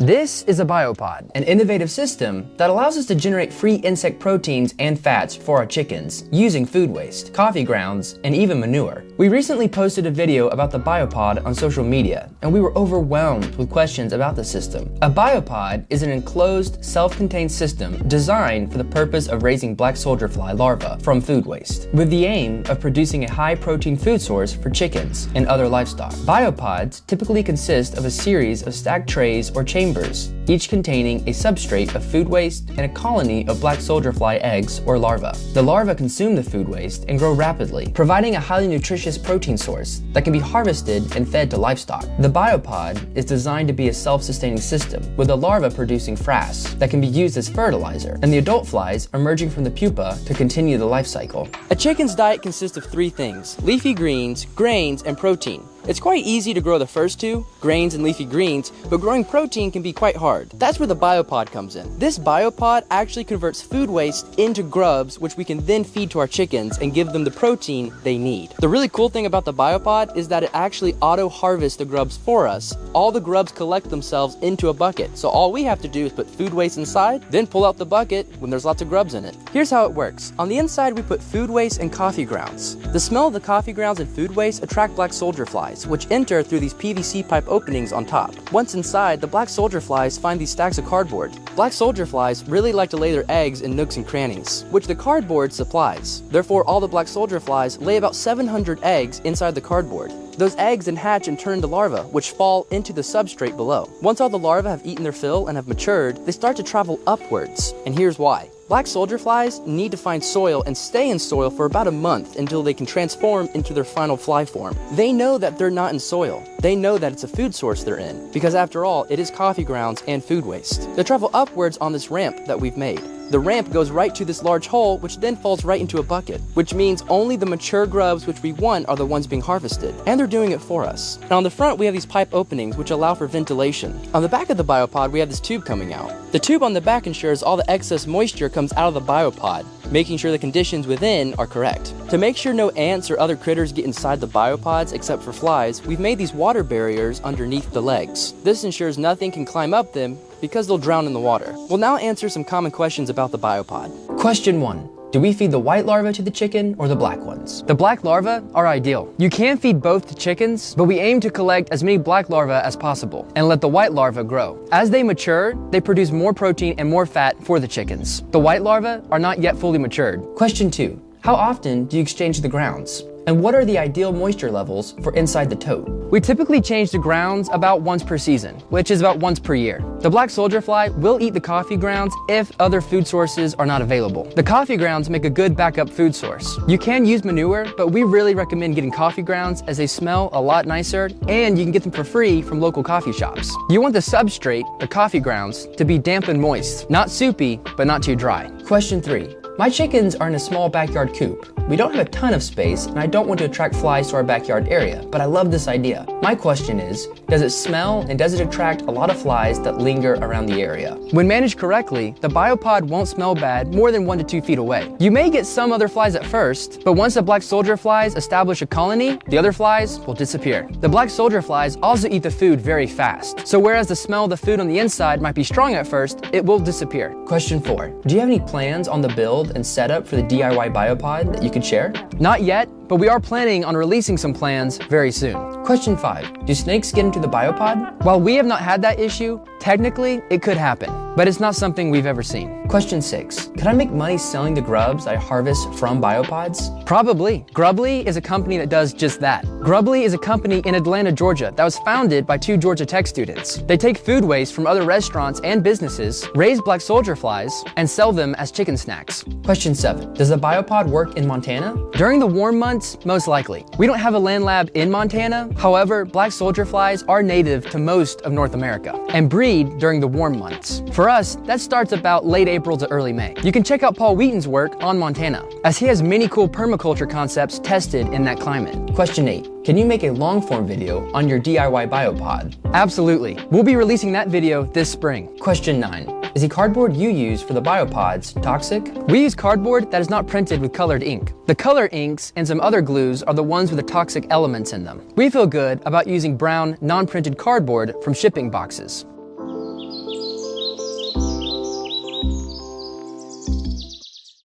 This is a biopod, an innovative system that allows us to generate free insect proteins and fats for our chickens using food waste, coffee grounds, and even manure. We recently posted a video about the biopod on social media, and we were overwhelmed with questions about the system. A biopod is an enclosed, self-contained system designed for the purpose of raising black soldier fly larvae from food waste, with the aim of producing a high-protein food source for chickens and other livestock. Biopods typically consist of a series of stacked trays or chambers, each containing a substrate of food waste and a colony of black soldier fly eggs or larvae. The larvae consume the food waste and grow rapidly, providing a highly nutritious protein source that can be harvested and fed to livestock. The biopod is designed to be a self-sustaining system, with the larvae producing frass that can be used as fertilizer, and the adult flies emerging from the pupa to continue the life cycle. A chicken's diet consists of three things: leafy greens, grains, and protein. It's quite easy to grow the first two, grains and leafy greens, but growing protein can be quite hard. That's where the biopod comes in. This biopod actually converts food waste into grubs, which we can then feed to our chickens and give them the protein they need. The really cool thing about the biopod is that it actually auto-harvests the grubs for us. All the grubs collect themselves into a bucket, so all we have to do is put food waste inside, then pull out the bucket when there's lots of grubs in it. Here's how it works. On the inside, we put food waste and coffee grounds. The smell of the coffee grounds and food waste attract black soldier flies, which enter through these PVC pipe openings on top. Once inside, the black soldier flies find these stacks of cardboard. Black soldier flies really like to lay their eggs in nooks and crannies, which the cardboard supplies. Therefore, all the black soldier flies lay about 700 eggs inside the cardboard. Those eggs then hatch and turn into larvae, which fall into the substrate below. Once all the larvae have eaten their fill and have matured, they start to travel upwards, and here's why. Black soldier flies need to find soil and stay in soil for about a month until they can transform into their final fly form. They know that they're not in soil. They know that it's a food source they're in, because after all, it is coffee grounds and food waste. They travel upwards on this ramp that we've made. The ramp goes right to this large hole, which then falls right into a bucket, which means only the mature grubs which we want are the ones being harvested, and they're doing it for us. And on the front, we have these pipe openings which allow for ventilation. On the back of the biopod, we have this tube coming out. The tube on the back ensures all the excess moisture comes out of the biopod, making sure the conditions within are correct. To make sure no ants or other critters get inside the biopods except for flies, we've made these water barriers underneath the legs. This ensures nothing can climb up them because they'll drown in the water. We'll now answer some common questions about the biopod. Question 1. Do we feed the white larvae to the chicken or the black ones? The black larvae are ideal. You can feed both to chickens, but we aim to collect as many black larvae as possible and let the white larvae grow. As they mature, they produce more protein and more fat for the chickens. The white larvae are not yet fully matured. Question 2. How often do you exchange the grounds? And what are the ideal moisture levels for inside the tote? We typically change the grounds about once per season, which is about once per year. The black soldier fly will eat the coffee grounds if other food sources are not available. The coffee grounds make a good backup food source. You can use manure, but we really recommend getting coffee grounds as they smell a lot nicer and you can get them for free from local coffee shops. You want the substrate, the coffee grounds, to be damp and moist, not soupy, but not too dry. Question 3. My chickens are in a small backyard coop. We don't have a ton of space and I don't want to attract flies to our backyard area, but I love this idea. My question is, does it smell and does it attract a lot of flies that linger around the area? When managed correctly, the biopod won't smell bad more than 1 to 2 feet away. You may get some other flies at first, but once the black soldier flies establish a colony, the other flies will disappear. The black soldier flies also eat the food very fast. So whereas the smell of the food on the inside might be strong at first, it will disappear. Question 4. Do you have any plans on the build and setup for the DIY biopod that you could share? Not yet, but we are planning on releasing some plans very soon. Question 5. Do snakes get into the biopod? While we have not had that issue, technically it could happen, but it's not something we've ever seen. Question 6. Could I make money selling the grubs I harvest from biopods? Probably. Grubly is a company that does just that. Grubly is a company in Atlanta, Georgia that was founded by 2 Georgia Tech students. They take food waste from other restaurants and businesses, raise black soldier flies, and sell them as chicken snacks. Question 7. Does the biopod work in Montana? During the warm months, most likely. We don't have a land lab in Montana. However, black soldier flies are native to most of North America and breed during the warm months. For us, that starts about late April to early May. You can check out Paul Wheaton's work on Montana, as he has many cool permaculture concepts tested in that climate. Question 8. Can you make a long-form video on your DIY biopod? Absolutely. We'll be releasing that video this spring. Question 9. Is the cardboard you use for the biopods toxic? We use cardboard that is not printed with colored ink. The color inks and some other glues are the ones with the toxic elements in them. We feel good about using brown, non-printed cardboard from shipping boxes.